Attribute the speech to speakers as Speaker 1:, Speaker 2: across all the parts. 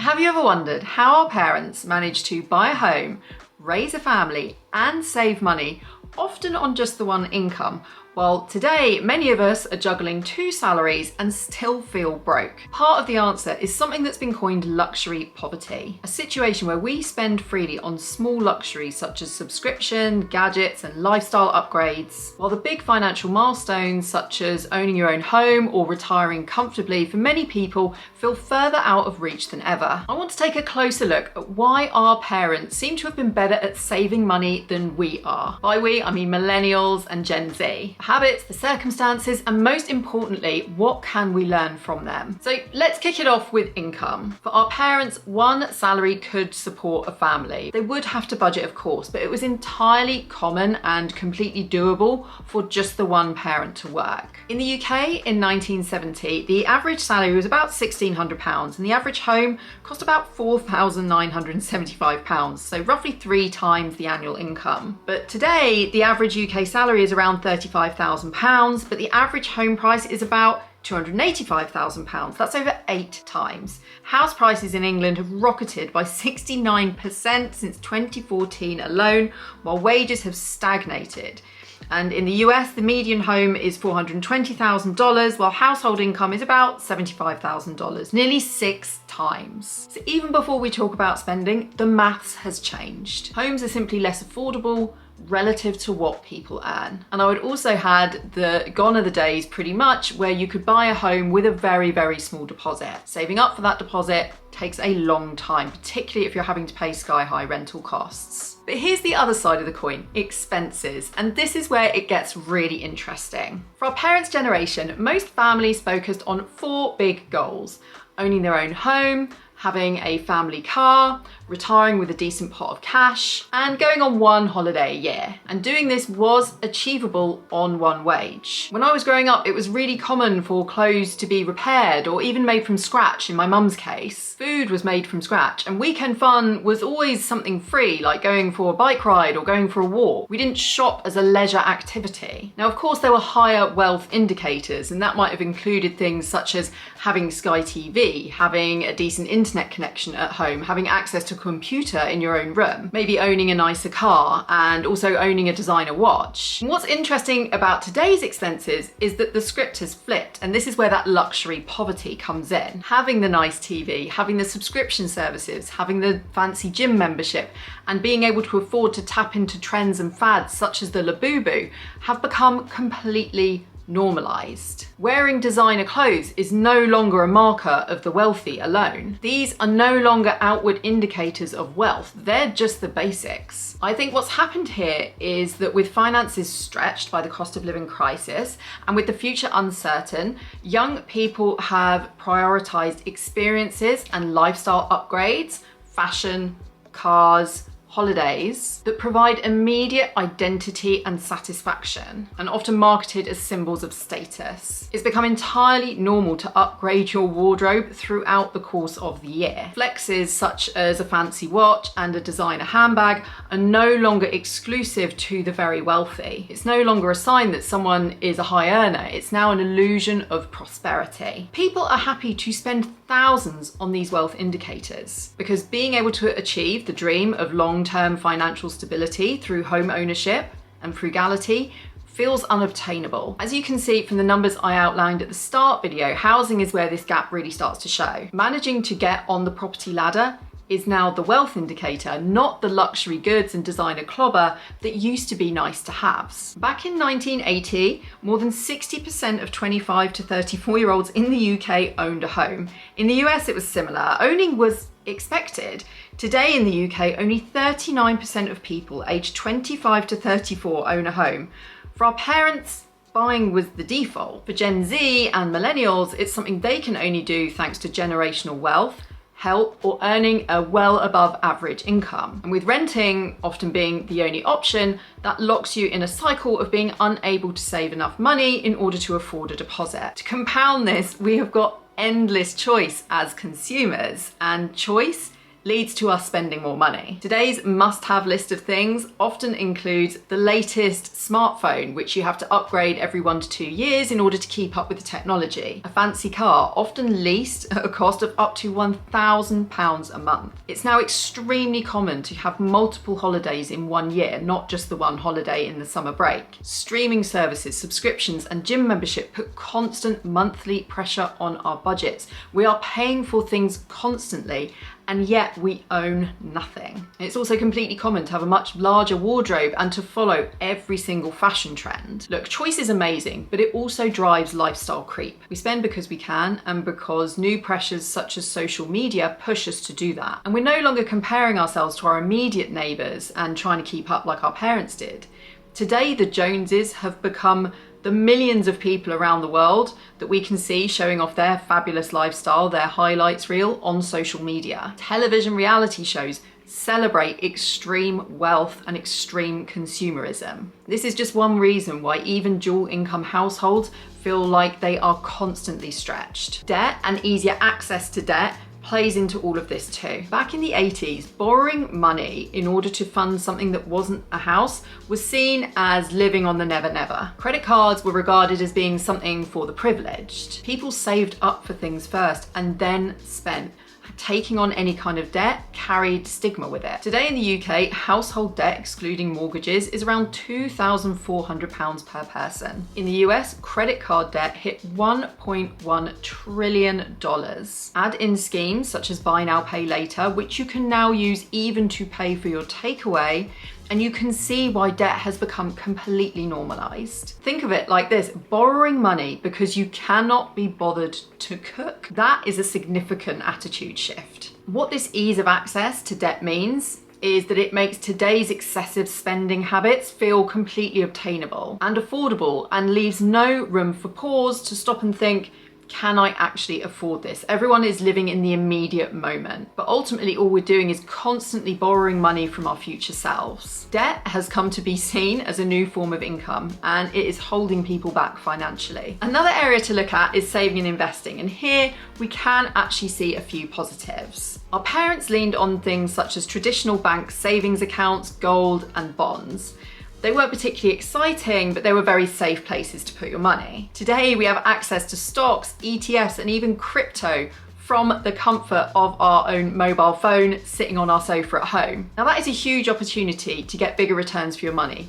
Speaker 1: Have you ever wondered how our parents managed to buy a home, raise a family, and save money, often on just the one income? Well, today, many of us are juggling two salaries and still feel broke. Part of the answer is something that's been coined luxury poverty, a situation where we spend freely on small luxuries such as subscription, gadgets, and lifestyle upgrades, while the big financial milestones such as owning your own home or retiring comfortably for many people feel further out of reach than ever. I want to take a closer look at why our parents seem to have been better at saving money than we are. By we, I mean millennials and Gen Z. The habits, the circumstances, and most importantly, what can we learn from them? So let's kick it off with income. For our parents, one salary could support a family. They would have to budget, of course, but it was entirely common and completely doable for just the one parent to work. In the UK in 1970, the average salary was about £1,600 and the average home cost about £4,975, so roughly 3 times the annual income. But today, the average UK salary is around £35,000, but the average home price is about £285,000. That's over 8 times. House prices in England have rocketed by 69% since 2014 alone, while wages have stagnated. And in the US, the median home is $420,000, while household income is about $75,000, nearly 6 times. So even before we talk about spending, the maths has changed. Homes are simply less affordable relative to what people earn. And I would also add that gone are the days pretty much where you could buy a home with a very, very small deposit. Saving up for that deposit takes a long time, particularly if you're having to pay sky-high rental costs. But here's the other side of the coin, expenses. And this is where it gets really interesting. For our parents' generation, most families focused on 4 big goals: owning their own home, having a family car, retiring with a decent pot of cash, and going on 1 holiday a year. And doing this was achievable on 1 wage. When I was growing up, it was really common for clothes to be repaired or even made from scratch in my mum's case. Food was made from scratch, and weekend fun was always something free, like going for a bike ride or going for a walk. We didn't shop as a leisure activity. Now, of course, there were higher wealth indicators, and that might have included things such as having Sky TV, having a decent internet connection at home, having access to a computer in your own room, maybe owning a nicer car, and also owning a designer watch. And what's interesting about today's expenses is that the script has flipped, and this is where that luxury poverty comes in. Having the nice TV, having the subscription services, having the fancy gym membership, and being able to afford to tap into trends and fads such as the Labubu have become completely normalized. Wearing designer clothes is no longer a marker of the wealthy alone. These are no longer outward indicators of wealth, they're just the basics. I think what's happened here is that with finances stretched by the cost of living crisis and with the future uncertain, young people have prioritized experiences and lifestyle upgrades, fashion, cars, holidays that provide immediate identity and satisfaction, and often marketed as symbols of status. It's become entirely normal to upgrade your wardrobe throughout the course of the year. Flexes such as a fancy watch and a designer handbag are no longer exclusive to the very wealthy. It's no longer a sign that someone is a high earner. It's now an illusion of prosperity. People are happy to spend thousands on these wealth indicators because being able to achieve the dream of long-term financial stability through home ownership and frugality feels unobtainable. As you can see from the numbers I outlined at the start video, housing is where this gap really starts to show. Managing to get on the property ladder is now the wealth indicator, not the luxury goods and designer clobber that used to be nice to haves. Back in 1980, more than 60% of 25 to 34-year-olds in the UK owned a home. In the US, it was similar. Owning was expected. Today in the UK, only 39% of people aged 25 to 34 own a home. For our parents, buying was the default. For Gen Z and millennials, it's something they can only do thanks to generational wealth, help, or earning a well above average income. And with renting often being the only option, that locks you in a cycle of being unable to save enough money in order to afford a deposit. To compound this, we have got endless choice as consumers, and choice leads to us spending more money. Today's must-have list of things often includes the latest smartphone, which you have to upgrade every 1 to 2 years in order to keep up with the technology. A fancy car, often leased at a cost of up to £1,000 a month. It's now extremely common to have multiple holidays in 1 year, not just the one holiday in the summer break. Streaming services, subscriptions, and gym membership put constant monthly pressure on our budgets. We are paying for things constantly, and yet we own nothing. It's also completely common to have a much larger wardrobe and to follow every single fashion trend. Look, choice is amazing, but it also drives lifestyle creep. We spend because we can, and because new pressures such as social media push us to do that. And we're no longer comparing ourselves to our immediate neighbours and trying to keep up like our parents did. Today, the Joneses have become the millions of people around the world that we can see showing off their fabulous lifestyle, their highlights reel on social media. Television reality shows celebrate extreme wealth and extreme consumerism. This is just one reason why even dual income households feel like they are constantly stretched. Debt and easier access to debt plays into all of this too. Back in the 80s, borrowing money in order to fund something that wasn't a house was seen as living on the never never. Credit cards were regarded as being something for the privileged. People saved up for things first and then spent. Taking on any kind of debt carried stigma with it. Today in the UK, household debt, excluding mortgages, is around £2,400 per person. In the US, credit card debt hit $1.1 trillion. Add in schemes such as buy now, pay later, which you can now use even to pay for your takeaway, and you can see why debt has become completely normalized. Think of it like this: borrowing money because you cannot be bothered to cook. That is a significant attitude shift. What this ease of access to debt means is that it makes today's excessive spending habits feel completely obtainable and affordable, and leaves no room for pause to stop and think, can I actually afford this? Everyone is living in the immediate moment, but ultimately all we're doing is constantly borrowing money from our future selves. Debt has come to be seen as a new form of income, and it is holding people back financially. Another area to look at is saving and investing, and here we can actually see a few positives. Our parents leaned on things such as traditional bank savings accounts, gold, and bonds. They weren't particularly exciting, but they were very safe places to put your money. Today, we have access to stocks, ETFs, and even crypto from the comfort of our own mobile phone sitting on our sofa at home. Now, that is a huge opportunity to get bigger returns for your money,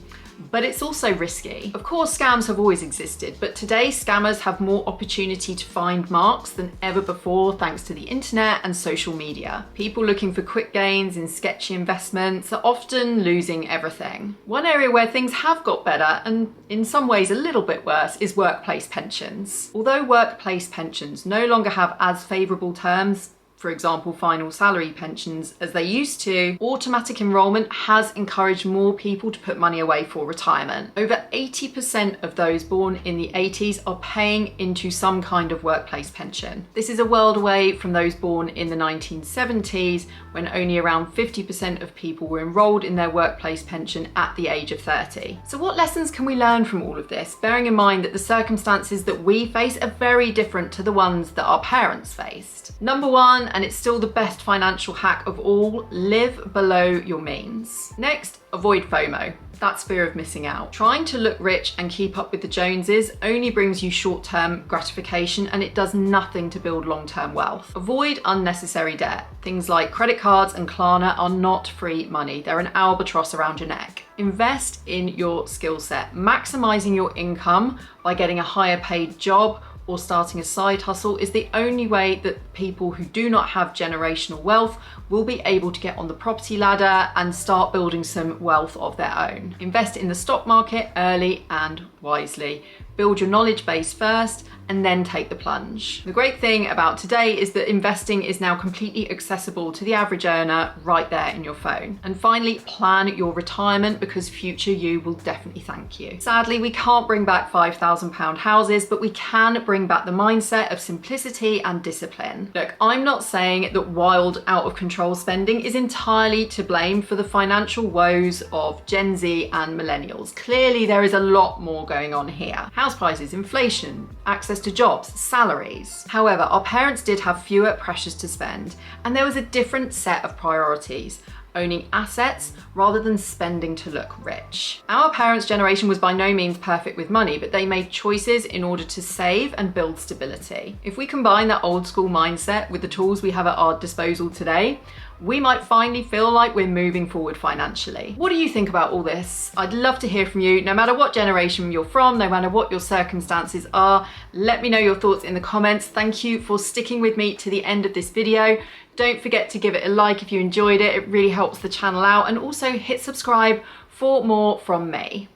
Speaker 1: but it's also risky. Of course, scams have always existed, but today scammers have more opportunity to find marks than ever before thanks to the internet and social media. People looking for quick gains in sketchy investments are often losing everything. One area where things have got better, and in some ways a little bit worse, is workplace pensions. Although workplace pensions no longer have as favourable terms, for example, final salary pensions, as they used to, automatic enrolment has encouraged more people to put money away for retirement. Over 80% of those born in the 80s are paying into some kind of workplace pension. This is a world away from those born in the 1970s, when only around 50% of people were enrolled in their workplace pension at the age of 30. So what lessons can we learn from all of this, bearing in mind that the circumstances that we face are very different to the ones that our parents faced? Number one, and it's still the best financial hack of all, live below your means. Next, avoid FOMO. That's fear of missing out. Trying to look rich and keep up with the Joneses only brings you short-term gratification, and it does nothing to build long-term wealth. Avoid unnecessary debt. Things like credit cards and Klarna are not free money. They're an albatross around your neck. Invest in your skill set. Maximizing your income by getting a higher paid job or starting a side hustle is the only way that people who do not have generational wealth will be able to get on the property ladder and start building some wealth of their own. Invest in the stock market early and wisely. Build your knowledge base first and then take the plunge. The great thing about today is that investing is now completely accessible to the average earner right there in your phone. And finally, plan your retirement, because future you will definitely thank you. Sadly, we can't bring back £5,000 houses, but we can bring back the mindset of simplicity and discipline. Look, I'm not saying that wild, out of control spending is entirely to blame for the financial woes of Gen Z and millennials. Clearly, there is a lot more going on here. How house prices, inflation, access to jobs, salaries. However, our parents did have fewer pressures to spend, and there was a different set of priorities, owning assets rather than spending to look rich. Our parents' generation was by no means perfect with money, but they made choices in order to save and build stability. If we combine that old school mindset with the tools we have at our disposal today, we might finally feel like we're moving forward financially. What do you think about all this? I'd love to hear from you, no matter what generation you're from, no matter what your circumstances are. Let me know your thoughts in the comments. Thank you for sticking with me to the end of this video. Don't forget to give it a like if you enjoyed it. It really helps the channel out, and also hit subscribe for more from me.